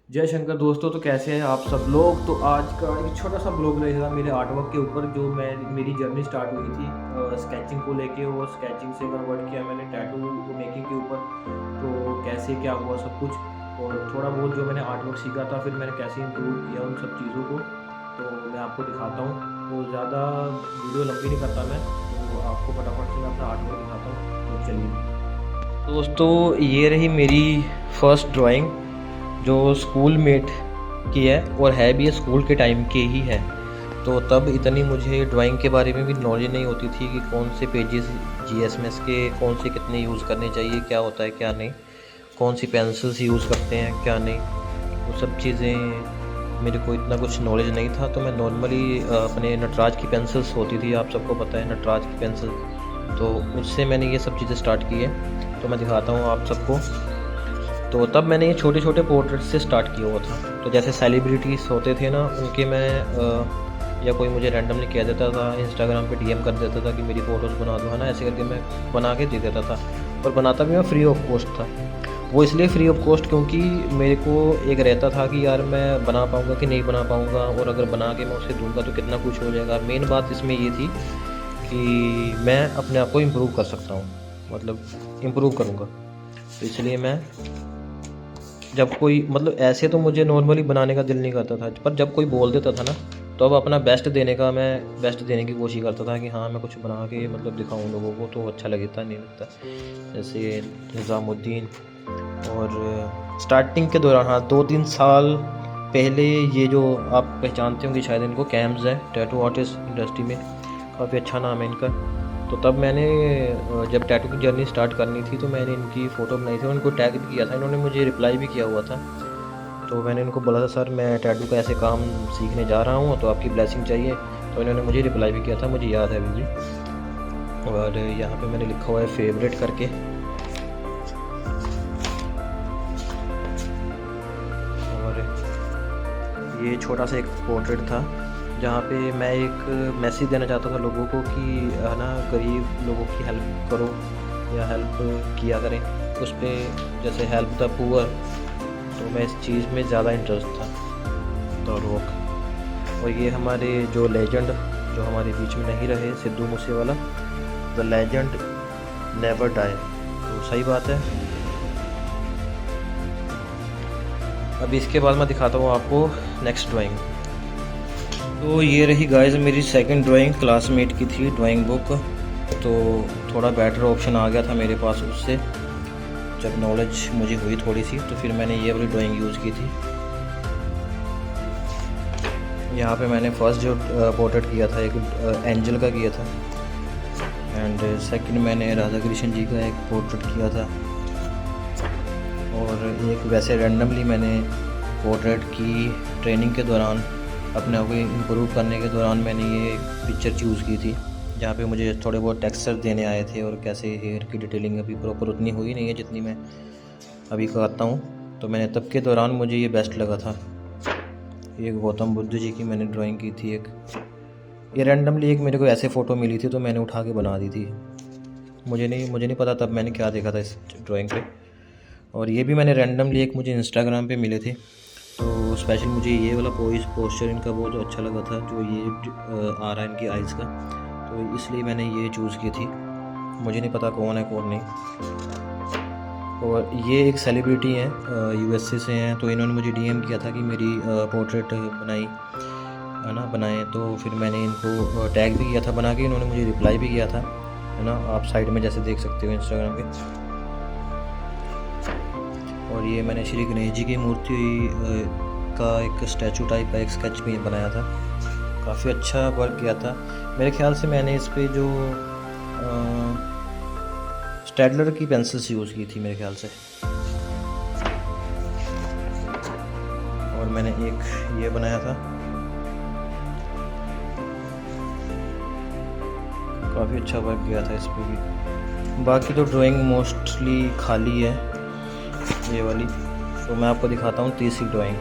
जय शंकर दोस्तों, तो कैसे हैं आप सब लोग। तो आज का एक छोटा सा ब्लॉग रहेगा मेरे आर्ट वर्क के ऊपर, जो मैं मेरी जर्नी स्टार्ट हुई थी स्केचिंग को लेके, और स्केचिंग से कन्वर्ट किया मैंने टैटू मेकिंग के ऊपर। तो कैसे क्या हुआ सब कुछ, और थोड़ा बहुत जो मैंने आर्ट वर्क सीखा था, फिर मैंने कैसे इम्प्रूव किया उन सब चीज़ों को, तो मैं आपको दिखाता हूँ। तो ज़्यादा वीडियो लंबी नहीं करता मैं, तो आपको फटाफट से मैं अपना आर्ट वर्क दिखाता हूँ। तो चलिए दोस्तों, ये रही मेरी फर्स्ट ड्राइंग जो स्कूल मेट की है, और है भी ये स्कूल के टाइम की ही है। तो तब इतनी मुझे ड्राइंग के बारे में भी नॉलेज नहीं होती थी कि कौन से पेजेस जीएसएमएस के कौन से कितने यूज़ करने चाहिए, क्या होता है क्या नहीं, कौन सी पेंसिल्स यूज़ करते हैं क्या नहीं, वो सब चीज़ें मेरे को इतना कुछ नॉलेज नहीं था। तो मैं नॉर्मली अपने नटराज की पेंसिल्स होती थी, आप सबको पता है नटराज की पेंसिल, तो उससे मैंने ये सब चीज़ें स्टार्ट की है। तो मैं दिखाता हूँ आप सबको। तो तब मैंने ये छोटे छोटे पोर्ट्रेट से स्टार्ट किया हुआ था। तो जैसे सेलिब्रिटीज़ होते थे ना, उनके मैं या कोई मुझे रैंडमली कह देता था, इंस्टाग्राम पे डीएम कर देता था कि मेरी फ़ोटोज़ बना दो, है ना, ऐसे करके मैं बना के दे देता था। और बनाता भी मैं फ्री ऑफ कॉस्ट था। वो इसलिए फ्री ऑफ कॉस्ट क्योंकि मेरे को एक रहता था कि यार मैं बना पाऊँगा कि नहीं बना पाऊँगा, और अगर बना के मैं उसे दूँगा तो कितना कुछ हो जाएगा। मेन बात इसमें ये थी कि मैं अपने आप को इम्प्रूव कर सकता हूँ, मतलब इम्प्रूव करूँगा। तो इसलिए मैं जब कोई, मतलब ऐसे तो मुझे नॉर्मली बनाने का दिल नहीं करता था, पर जब कोई बोल देता था ना, तो अब अपना बेस्ट देने का, मैं बेस्ट देने की कोशिश करता था कि हाँ मैं कुछ बना के मतलब दिखाऊं लोगों को, तो अच्छा लगता नहीं लगता। जैसे निज़ामुद्दीन, और स्टार्टिंग के दौरान, हाँ 2-3 साल पहले, ये जो आप पहचानते होंगे शायद इनको, कैम्स है टैटू आर्टिस्ट इंडस्ट्री में, काफ़ी अच्छा नाम है इनका। तो तब मैंने जब टैटू की जर्नी स्टार्ट करनी थी, तो मैंने इनकी फ़ोटो बनाई थी, उनको टैग भी किया था, इन्होंने मुझे रिप्लाई भी किया हुआ था। तो मैंने इनको बोला था सर मैं टैटू का ऐसे काम सीखने जा रहा हूँ, तो आपकी ब्लेसिंग चाहिए। तो इन्होंने मुझे रिप्लाई भी किया था, मुझे याद है अभी भी। और यहाँ पे मैंने लिखा हुआ है फेवरेट करके। और ये छोटा सा एक पोर्ट्रेट था, जहाँ पे मैं एक मैसेज देना चाहता था लोगों को कि है ना, गरीब लोगों की हेल्प करो या हेल्प किया करें। उस पर जैसे हेल्प द पुअर, तो मैं इस चीज़ में ज़्यादा इंटरेस्ट था। तो रोक, और ये हमारे जो लेजेंड जो हमारे बीच में नहीं रहे, Sidhu Moosewala, the legend never die. तो सही बात है। अब इसके बाद मैं दिखाता हूँ आपको नेक्स्ट ड्राइंग। तो ये रही गाइस मेरी सेकंड ड्राइंग, क्लासमेट की थी ड्राइंग बुक। तो थोड़ा बेटर ऑप्शन आ गया था मेरे पास उससे, जब नॉलेज मुझे हुई थोड़ी सी, तो फिर मैंने ये वाली ड्राइंग यूज़ की थी। यहाँ पे मैंने फर्स्ट जो पोर्ट्रेट किया था, एक एंजल का किया था, एंड सेकंड मैंने राधा कृष्ण जी का एक पोर्ट्रेट किया था, और एक वैसे रैंडमली मैंने पोर्ट्रेट की ट्रेनिंग के दौरान, अपने आप को इम्प्रूव करने के दौरान मैंने ये पिक्चर चूज़ की थी, जहाँ पे मुझे थोड़े बहुत टेक्सचर देने आए थे, और कैसे हेयर की डिटेलिंग अभी प्रॉपर उतनी हुई नहीं है जितनी मैं अभी करता हूँ। तो मैंने तब के दौरान मुझे ये बेस्ट लगा था। एक गौतम बुद्ध जी की मैंने ड्राइंग की थी, एक ये रैंडमली एक मेरे को ऐसे फ़ोटो मिली थी, तो मैंने उठा के बना दी थी। मुझे नहीं पता तब मैंने क्या देखा था इस ड्राइंग पे। और ये भी मैंने रैंडमली, एक मुझे इंस्टाग्राम पे मिले थे, तो स्पेशल मुझे ये वाला पोस्चर इनका बहुत अच्छा लगा था, जो ये आ रहा है इनकी आइज़ का, तो इसलिए मैंने ये चूज़ की थी। मुझे नहीं पता कौन है कौन नहीं। और ये एक सेलिब्रिटी हैं, यूएसए से हैं, तो इन्होंने मुझे डीएम किया था कि मेरी पोर्ट्रेट बनाई, है ना, बनाएं। तो फिर मैंने इनको टैग भी किया था बना के, इन्होंने मुझे रिप्लाई भी किया था, है ना, आप साइड में जैसे देख सकते हो इंस्टाग्राम पे। और ये मैंने श्री गणेश जी की मूर्ति का एक स्टैचू टाइप का एक स्केच भी बनाया था, काफ़ी अच्छा वर्क किया था। मेरे ख्याल से मैंने इस पे जो स्टेडलर की पेंसिल्स यूज़ की थी मेरे ख्याल से। और मैंने एक ये बनाया था, काफ़ी अच्छा वर्क किया था इस पे भी। बाकी तो ड्राइंग मोस्टली खाली है ये वाली। तो मैं आपको दिखाता हूँ तीसरी ड्राइंग।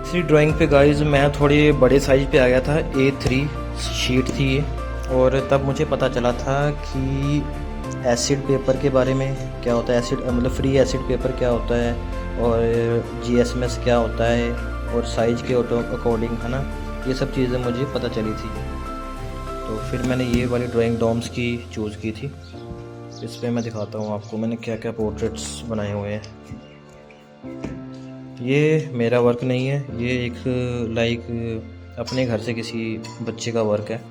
तीसरी ड्राइंग पे गाइस मैं थोड़े बड़े साइज़ पे आ गया था, A3 शीट थी ये। और तब मुझे पता चला था कि एसिड पेपर के बारे में क्या होता है, एसिड मतलब फ्री एसिड पेपर क्या होता है, और GSMS क्या होता है और साइज़ के अकॉर्डिंग, है ना, ये सब चीज़ें मुझे पता चली थी। तो फिर मैंने ये वाली ड्राइंग डॉम्स की चूज़ की थी। इस पर मैं दिखाता हूँ आपको मैंने क्या क्या पोर्ट्रेट्स बनाए हुए हैं। ये मेरा वर्क नहीं है, ये एक लाइक अपने घर से किसी बच्चे का वर्क है।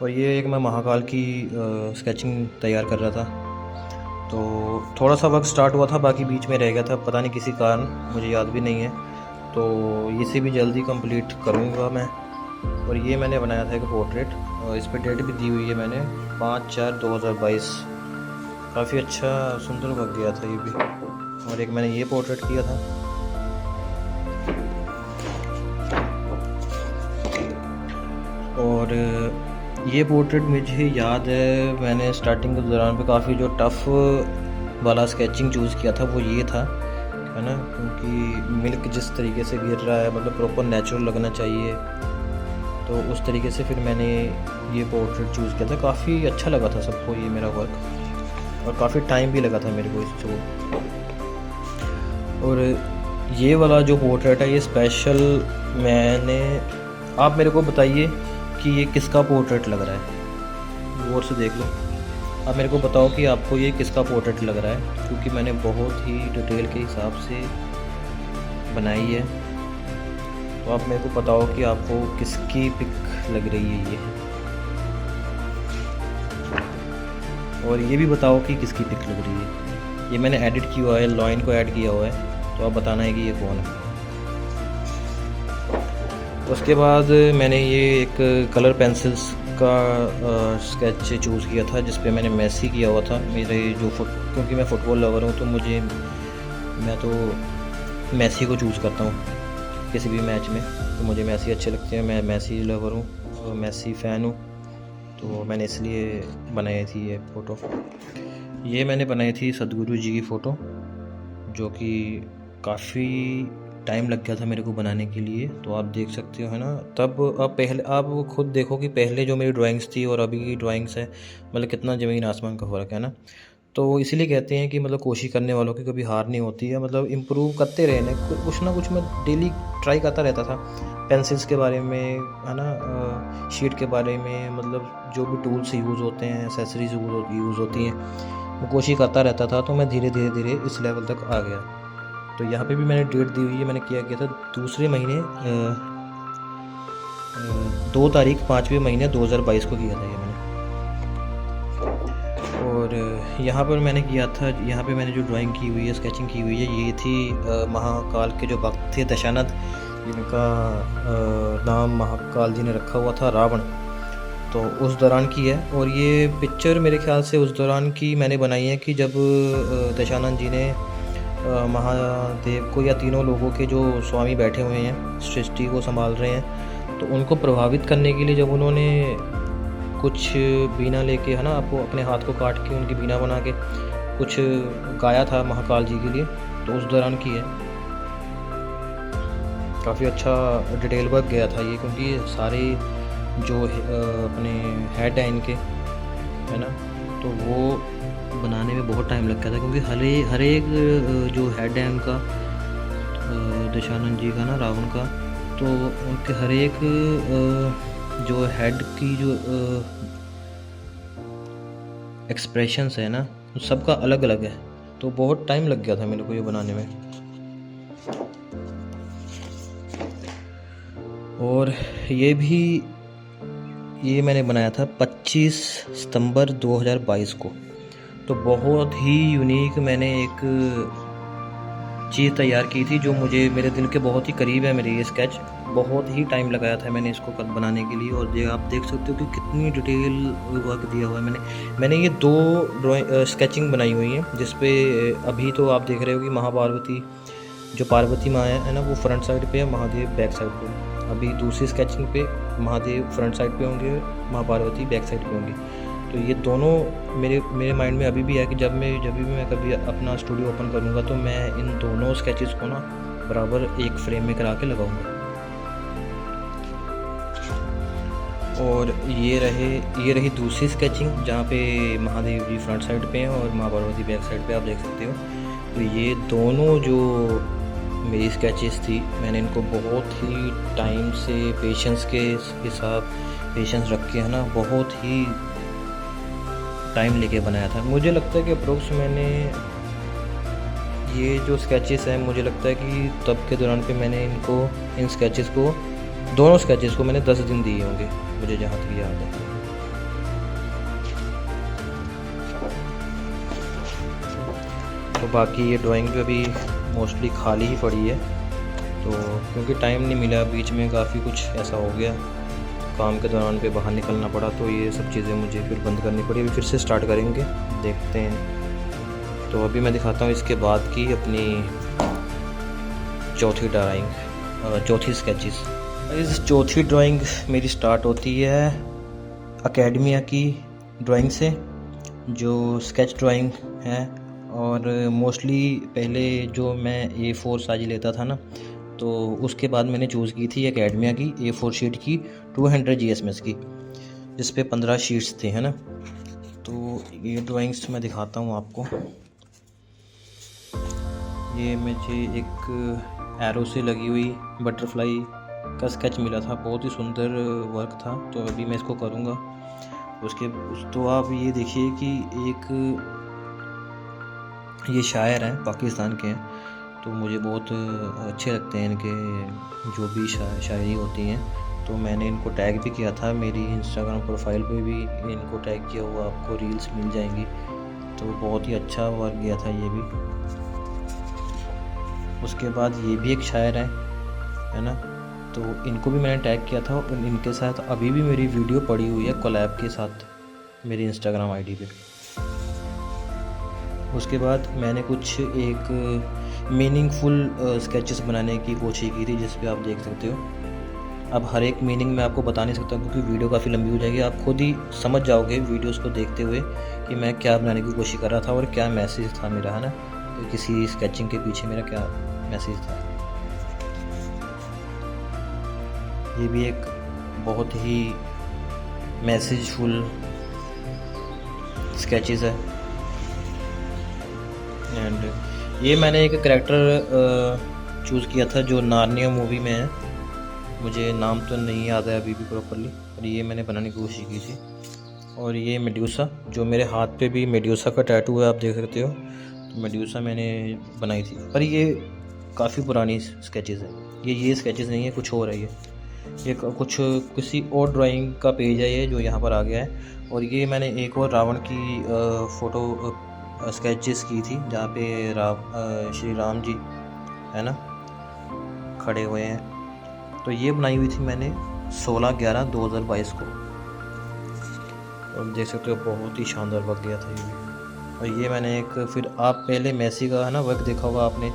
और ये एक मैं महाकाल की स्केचिंग तैयार कर रहा था, तो थोड़ा सा वक्त स्टार्ट हुआ था, बाकी बीच में रह गया था, पता नहीं किसी कारण, मुझे याद भी नहीं है। तो इसे भी जल्दी कंप्लीट करूँगा मैं। और ये मैंने बनाया था एक पोर्ट्रेट, और इस पर डेट भी दी हुई है मैंने 5/4/2022। काफ़ी अच्छा सुंदर लग गया था ये भी। और एक मैंने ये पोर्ट्रेट किया था। और ये पोर्ट्रेट मुझे याद है, मैंने स्टार्टिंग के दौरान पे काफ़ी जो टफ़ वाला स्केचिंग चूज़ किया था वो ये था, है ना, क्योंकि मिल्क जिस तरीके से गिर रहा है मतलब प्रॉपर नेचुरल लगना चाहिए। तो उस तरीके से फिर मैंने ये पोर्ट्रेट चूज़ किया था। काफ़ी अच्छा लगा था सबको ये मेरा वर्क, और काफ़ी टाइम भी लगा था मेरे को इसको। और ये वाला जो पोर्ट्रेट है ये स्पेशल आप मेरे को बताइए कि ये किसका पोर्ट्रेट लग रहा है, गौर से देख लो। आप मेरे को बताओ कि आपको ये किसका पोर्ट्रेट लग रहा है, क्योंकि मैंने बहुत ही डिटेल के हिसाब से बनाई है। तो आप मेरे को बताओ कि आपको किसकी पिक लग रही है ये, और ये भी बताओ कि किसकी पिक लग रही है। ये मैंने एडिट किया हुआ है, लाइन को ऐड किया हुआ है, तो आप बताना है कि ये कौन है। उसके बाद मैंने ये एक कलर पेंसिल्स का स्केच चूज़ किया था, जिस पे मैंने मेसी किया हुआ था। मेरे जो क्योंकि मैं फ़ुटबॉल लवर हूँ, तो मैं तो मेसी को चूज़ करता हूँ किसी भी मैच में। तो मुझे मेसी अच्छे लगते हैं, मैं मेसी लवर हूँ और मेसी फ़ैन हूँ, तो मैंने इसलिए बनाई थी ये फ़ोटो। ये मैंने बनाई थी सदगुरु जी की फ़ोटो, जो कि काफ़ी टाइम लग गया था मेरे को बनाने के लिए। तो आप देख सकते हो, है ना। तब आप खुद देखो कि पहले जो मेरी ड्राइंग्स थी और अभी की ड्राइंग्स है, मतलब कितना ज़मीन आसमान का फ़र्क है ना। तो इसीलिए कहते हैं कि मतलब कोशिश करने वालों की कभी हार नहीं होती है, मतलब इम्प्रूव करते रहने, कुछ ना कुछ मैं डेली ट्राई करता रहता था। पेंसिल्स के बारे में, है ना, शीट के बारे में, मतलब जो भी टूल्स यूज़ होते हैं, एसेसरीज यूज़ होती हैं, मैं कोशिश करता रहता था। तो मैं धीरे धीरे इस लेवल तक आ गया। तो यहाँ पे भी मैंने डेट दी हुई है, मैंने किया था दूसरे महीने 2 तारीख 5वें महीने 2022 को किया था ये मैंने। और यहाँ पर मैंने किया था, यहाँ पे मैंने जो ड्राइंग की हुई है, स्केचिंग की हुई है, ये थी महाकाल के जो भक्त थे दशानथ, जिनका नाम महाकाल जी ने रखा हुआ था रावण। तो उस दौरान की है। और ये पिक्चर मेरे ख्याल से उस दौरान की मैंने बनाई है कि जब दशानंद जी ने महादेव को, या तीनों लोगों के जो स्वामी बैठे हुए हैं, सृष्टि को संभाल रहे हैं, तो उनको प्रभावित करने के लिए जब उन्होंने कुछ बीना लेके, है ना, आपको अपने हाथ को काट के उनकी बीना बना के कुछ गाया था महाकाल जी के लिए, तो उस दौरान की है। काफ़ी अच्छा डिटेल वर्क गया था ये, क्योंकि सारे जो अपने हेड है इनके, है ना, तो वो बनाने में बहुत टाइम लग गया था, क्योंकि हर एक जो हेड है उनका, दशानंद जी का ना, रावण का, तो उनके हर एक जो हेड की जो एक्सप्रेशंस है ना, सबका अलग अलग है। तो बहुत टाइम लग गया था मेरे को ये बनाने में। और ये मैंने बनाया था 25 सितंबर 2022 को। तो बहुत ही यूनिक मैंने एक चीज़ तैयार की थी, जो मुझे मेरे दिल के बहुत ही करीब है। मेरे ये स्केच बहुत ही टाइम लगाया था मैंने इसको बनाने के लिए। और ये आप देख सकते हो कि कितनी डिटेल वर्क दिया हुआ है मैंने ये 2 स्केचिंग बनाई हुई हैं, जिस पे अभी तो आप देख रहे हो कि महापार्वती, जो पार्वती माँ है ना, वो फ्रंट साइड पे है, महादेव बैक साइड पे है। अभी दूसरी स्केचिंग पे महादेव फ्रंट साइड पे होंगे, माँ पार्वती बैक साइड पे होंगी। तो ये दोनों मेरे माइंड में अभी भी है कि जब भी मैं कभी अपना स्टूडियो ओपन करूँगा, तो मैं इन दोनों स्केचेस को ना बराबर एक फ्रेम में करा के लगाऊंगा। और ये रही दूसरी स्केचिंग, जहाँ पे महादेव जी फ्रंट साइड पे हैं और माँ पार्वती बैक साइड पे, आप देख सकते हो। तो ये दोनों जो मेरी स्केचेस थी, मैंने इनको बहुत ही टाइम से पेशेंस के साथ पेशेंस रख के है ना, बहुत ही टाइम लेके बनाया था। मुझे लगता है कि अप्रोक्स मैंने ये जो स्केचेस हैं, मुझे लगता है कि तब के दौरान पे मैंने इन स्केचेस को, दोनों स्केचेस को मैंने 10 दिन दिए होंगे, मुझे जहाँ तक याद है। तो बाकी ये ड्राइंग जो अभी मोस्टली खाली ही पड़ी है, तो क्योंकि टाइम नहीं मिला, बीच में काफ़ी कुछ ऐसा हो गया, काम के दौरान पे बाहर निकलना पड़ा, तो ये सब चीज़ें मुझे फिर बंद करनी पड़ी। अभी फिर से स्टार्ट करेंगे, देखते हैं। तो अभी मैं दिखाता हूँ इसके बाद की अपनी चौथी स्केचेस। इस चौथी ड्राइंग मेरी स्टार्ट होती है एकेडमिया की ड्राइंग से, जो स्केच ड्राइंग है। और मोस्टली पहले जो मैं A4 साइज लेता था ना, तो उसके बाद मैंने चूज़ की थी एकेडमिया की A4 शीट की 200 GSMS की, जिस पे 15 शीट्स थे, है ना। तो ये ड्राइंग्स मैं दिखाता हूँ आपको। ये मुझे एक एरो से लगी हुई बटरफ्लाई का स्केच मिला था, बहुत ही सुंदर वर्क था। तो अभी मैं इसको करूँगा। तो आप ये देखिए कि एक ये शायर हैं, पाकिस्तान के हैं, तो मुझे बहुत अच्छे लगते हैं इनके जो भी शायरी होती हैं। तो मैंने इनको टैग भी किया था, मेरी इंस्टाग्राम प्रोफाइल पे भी इनको टैग किया हुआ, आपको रील्स मिल जाएंगी। तो बहुत ही अच्छा वर्क गया था ये भी। उसके बाद ये भी एक शायर है ना, तो इनको भी मैंने टैग किया था, और इनके साथ अभी भी मेरी वीडियो पड़ी हुई है कोलैब के साथ मेरी इंस्टाग्राम आईडी पे। उसके बाद मैंने कुछ एक मीनिंगफुल स्केचेस बनाने की कोशिश की थी, जिस पे आप देख सकते हो। अब हर एक मीनिंग मैं आपको बता नहीं सकता, क्योंकि वीडियो काफ़ी लंबी हो जाएगी। आप खुद ही समझ जाओगे वीडियोस को देखते हुए कि मैं क्या बनाने की कोशिश कर रहा था और क्या मैसेज था मेरा, है ना, तो किसी स्केचिंग के पीछे मेरा क्या मैसेज था। ये भी एक बहुत ही मैसेजफुल स्केचेस है। एंड ये मैंने एक करैक्टर चूज़ किया था जो नार्निया मूवी में है, मुझे नाम तो नहीं याद है अभी भी प्रॉपरली, और ये मैंने बनाने की कोशिश की थी। और ये मेड्यूसा, जो मेरे हाथ पे भी मेड्यूसा का टैटू है, आप देख सकते हो। तो मेड्यूसा मैंने बनाई थी, पर ये काफ़ी पुरानी स्केचेस है। ये स्केचेस नहीं है, कुछ और है ये कुछ किसी और ड्राइंग का पेज है ये, जो यहाँ पर आ गया है। और ये मैंने एक और रावण की फ़ोटो स्केचेस की थी, जहाँ पे श्री राम जी है ना खड़े हुए हैं। तो ये बनाई हुई थी मैंने 16/11/2022 को, और देख सकते हो बहुत ही शानदार वर्क गया था ये। और ये मैंने एक, फिर आप पहले मेसी का है ना वर्क देखा होगा आपने,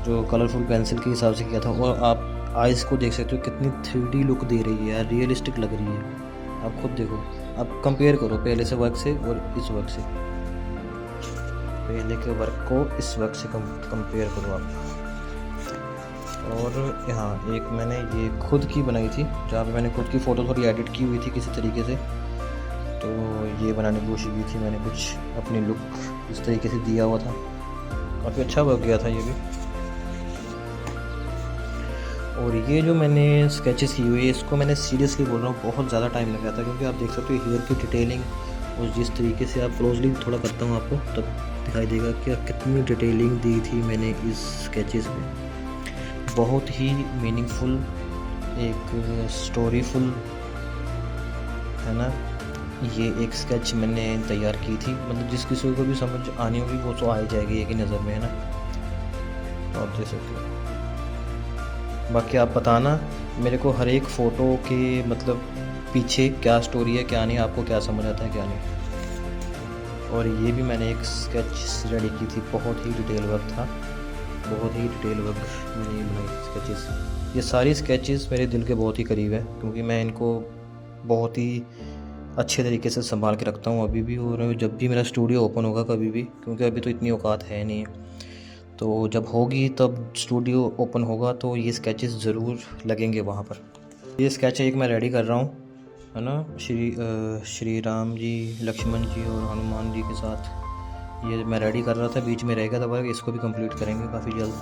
जो कलरफुल पेंसिल के हिसाब से किया था। और आप आइज़ को देख सकते हो, कितनी 3D लुक दे रही है यार, रियलिस्टिक लग रही है। आप खुद देखो, आप कंपेयर करो पहले से वर्क से और इस वर्क से, पहले के वर्क को इस वर्क से कंपेयर करो आप। और यहाँ एक मैंने ये खुद की बनाई थी, जहाँ पे मैंने खुद की फ़ोटो थोड़ी एडिट की हुई थी किसी तरीके से। तो ये बनाने की कोशिश की थी मैंने, कुछ अपनी लुक इस तरीके से दिया हुआ था, काफ़ी अच्छा वर्क गया था ये भी। और ये जो मैंने स्केचेस की हुई है, इसको मैंने सीरियसली बोल रहा हूँ, बहुत ज़्यादा टाइम लगा था, क्योंकि आप देख सकते हो हेयर की डिटेलिंग, और जिस तरीके से आप क्लोजली थोड़ा करता हूँ आपको तब दिखाई देगा कि कितनी डिटेलिंग दी थी मैंने इस स्केचेस में। बहुत ही मीनिंगफुल, एक स्टोरीफुल, है ना। ये एक स्केच मैंने तैयार की थी, मतलब जिस किसी को भी समझ आनी होगी वो तो आ ही जाएगी एक ही नज़र में, है ना। तो आप देख सकते हो। बाकी आप बताना मेरे को हर एक फ़ोटो के मतलब पीछे क्या स्टोरी है, क्या नहीं, आपको क्या समझ आता है क्या नहीं। और ये भी मैंने एक स्केच रेडी की थी, बहुत ही डिटेल वर्क था, बहुत ही डिटेल वर्क मैंने बनाई स्केचेस। ये सारी स्केचेस मेरे दिल के बहुत ही करीब है, क्योंकि मैं इनको बहुत ही अच्छे तरीके से संभाल के रखता हूँ अभी भी। और जब भी मेरा स्टूडियो ओपन होगा कभी भी, क्योंकि अभी तो इतनी औकात है नहीं, तो जब होगी तब स्टूडियो ओपन होगा तो ये स्केचेस ज़रूर लगेंगे वहाँ पर। ये स्केच एक मैं रेडी कर रहा हूँ, है ना, श्री राम जी, लक्ष्मण जी और हनुमान जी के साथ ये मैं रेडी कर रहा था, बीच में रह गया था वर्क, इसको भी कंप्लीट करेंगे काफ़ी जल्द।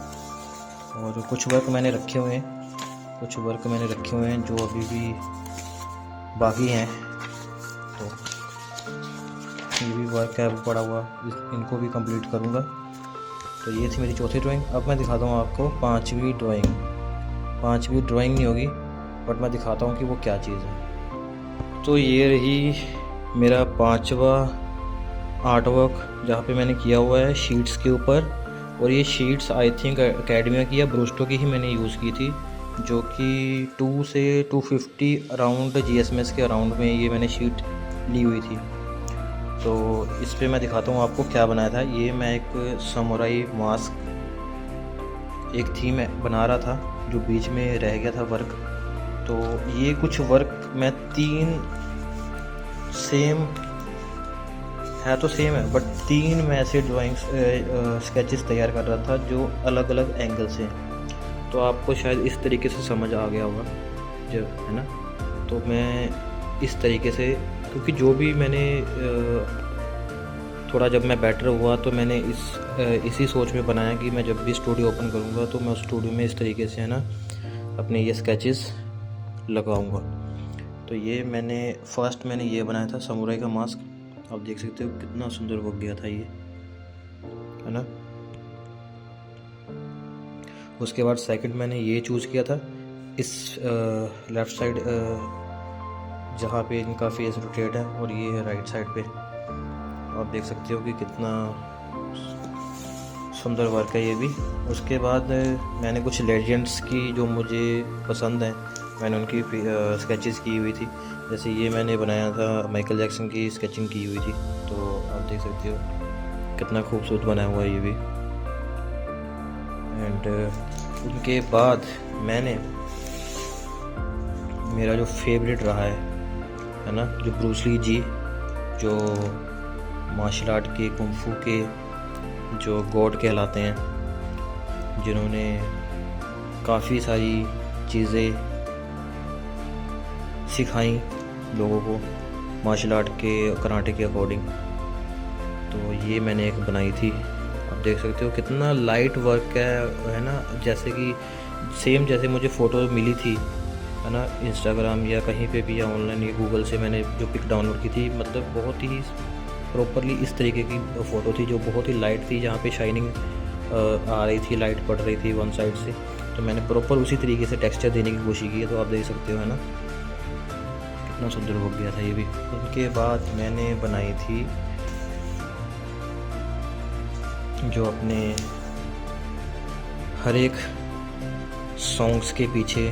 और कुछ वर्क मैंने रखे हुए हैं जो अभी भी बाकी हैं, तो ये भी वर्क है वो पड़ा हुआ, इनको भी कंप्लीट करूँगा। तो ये थी मेरी चौथी ड्राइंग। अब मैं दिखाता हूँ आपको पांचवी ड्राइंग नहीं होगी, बट मैं दिखाता हूँ कि वो क्या चीज़ है। तो ये रही मेरा पांचवा आर्ट वर्क, जहाँ पे मैंने किया हुआ है शीट्स के ऊपर। और ये शीट्स आई थिंक एकेडमिया की या ब्रूस्टो की ही मैंने यूज़ की थी, जो कि 2 से 250 अराउंड GSMS के अराउंड में ये मैंने शीट ली हुई थी। तो इस पे मैं दिखाता हूँ आपको क्या बनाया था। ये मैं एक समुराई मास्क एक थीम बना रहा था, जो बीच में रह गया था वर्क। तो ये कुछ वर्क मैं 3 सेम है, बट 3 मैं ऐसे ड्राइंग्स स्केचेस तैयार कर रहा था जो अलग अलग एंगल से। तो आपको शायद इस तरीके से समझ आ गया होगा जब, है ना। तो मैं इस तरीके से, क्योंकि जो भी मैंने थोड़ा जब मैं बेटर हुआ तो मैंने इसी सोच में बनाया कि मैं जब भी स्टूडियो ओपन करूँगा तो मैं उस स्टूडियो में इस तरीके से, है ना, अपने ये स्केचेस लगाऊंगा। तो ये फर्स्ट मैंने ये बनाया था समुराई का मास्क। आप देख सकते हो कितना सुंदर वर्क गया था ये, है ना। उसके बाद सेकंड मैंने ये चूज़ किया था, इस लेफ़्ट साइड जहाँ पे इनका फेस रोटेट है, और ये है राइट साइड पे। आप देख सकते हो कि कितना सुंदर वर्क है ये भी। उसके बाद मैंने कुछ लेजेंड्स की जो मुझे पसंद हैं, मैंने उनकी स्केचेस की हुई थी। जैसे ये मैंने बनाया था, माइकल जैक्सन की स्केचिंग की हुई थी। तो आप देख सकते हो कितना खूबसूरत बनाया हुआ है ये भी। एंड उनके बाद मैंने मेरा जो फेवरेट रहा है ना, जो ब्रूस ली जी, जो मार्शल आर्ट के, कुंफू के जो गॉड कहलाते हैं, जिन्होंने काफ़ी सारी चीज़ें सिखाई लोगों को मार्शल आर्ट के, कराटे के अकॉर्डिंग। तो ये मैंने एक बनाई थी। आप देख सकते हो कितना लाइट वर्क है ना, जैसे कि सेम जैसे मुझे फ़ोटो मिली थी, है ना, इंस्टाग्राम या कहीं पे भी, या ऑनलाइन या गूगल से मैंने जो पिक डाउनलोड की थी, मतलब बहुत ही प्रॉपरली इस तरीके की फ़ोटो थी, जो बहुत ही लाइट थी, जहाँ पे शाइनिंग आ रही थी, लाइट पड़ रही थी वन साइड से। तो मैंने प्रॉपर उसी तरीके से टेक्सचर देने की कोशिश की है। तो आप देख सकते हो, है ना, कितना सुंदर हो गया था ये भी। उनके बाद मैंने बनाई थी जो अपने हर एक सॉन्ग्स के पीछे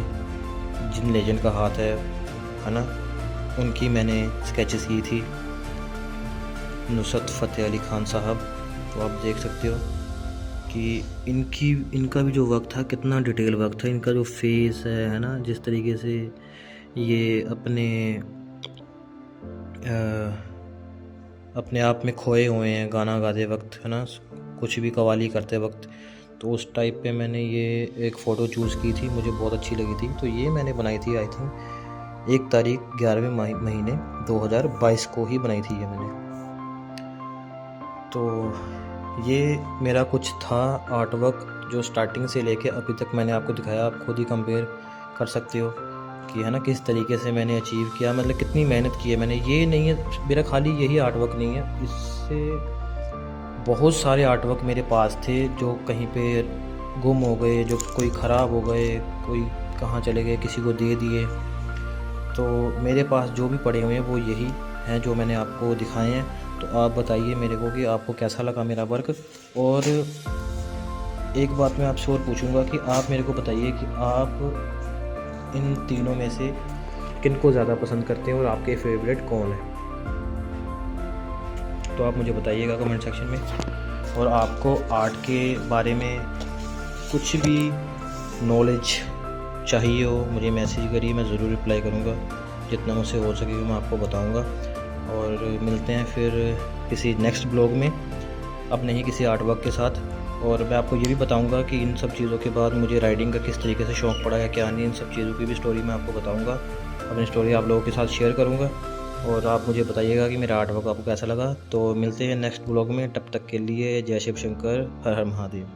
जिन लेजेंड का हाथ है ना, उनकी मैंने स्केचेस की थी। नुसरत फ़तेह अली खान साहब। तो आप देख सकते हो कि इनका भी जो वर्क था कितना डिटेल वर्क था। इनका जो फेस है ना, जिस तरीके से ये अपने आप में खोए हुए हैं गाना गाते वक्त, है ना, कुछ भी कवाली करते वक्त। तो उस टाइप पे मैंने ये एक फ़ोटो चूज़ की थी, मुझे बहुत अच्छी लगी थी। तो ये मैंने बनाई थी आई थिंक 1 तारीख 11वें महीने 2022 को ही बनाई थी ये मैंने। तो ये मेरा कुछ था आर्ट वर्क जो स्टार्टिंग से लेके अभी तक मैंने आपको दिखाया। आप खुद ही कंपेयर कर सकते हो कि, है ना, किस तरीके से मैंने अचीव किया, मतलब कितनी मेहनत की है मैंने। ये नहीं है मेरा खाली यही आर्ट वर्क नहीं है, इससे बहुत सारे आर्ट वर्क मेरे पास थे जो कहीं पे गुम हो गए, जो कोई ख़राब हो गए, कोई कहाँ चले गए, किसी को दे दिए। तो मेरे पास जो भी पड़े हुए हैं वो यही हैं जो मैंने आपको दिखाए हैं। तो आप बताइए मेरे को कि आपको कैसा लगा मेरा वर्क। और एक बात मैं आपसे और पूछूंगा कि आप मेरे को बताइए कि आप इन तीनों में से किन को ज़्यादा पसंद करते हैं और आपके फेवरेट कौन है। तो आप मुझे बताइएगा कमेंट सेक्शन में। और आपको आर्ट के बारे में कुछ भी नॉलेज चाहिए हो, मुझे मैसेज करिए, मैं ज़रूर रिप्लाई करूँगा। जितना मुझसे हो सके मैं आपको बताऊँगा। और मिलते हैं फिर किसी नेक्स्ट ब्लॉग में अपने ही किसी आर्ट वर्क के साथ। और मैं आपको ये भी बताऊंगा कि इन सब चीज़ों के बाद मुझे राइडिंग का किस तरीके से शौक़ पड़ा है, क्या नहीं, इन सब चीज़ों की भी स्टोरी मैं आपको बताऊंगा, अपनी स्टोरी आप लोगों के साथ शेयर करूंगा। और आप मुझे बताइएगा कि मेरा आर्ट वर्क आपको कैसा लगा। तो मिलते हैं नेक्स्ट ब्लॉग में, तब तक के लिए जय शिव शंकर, हर हर महादेव।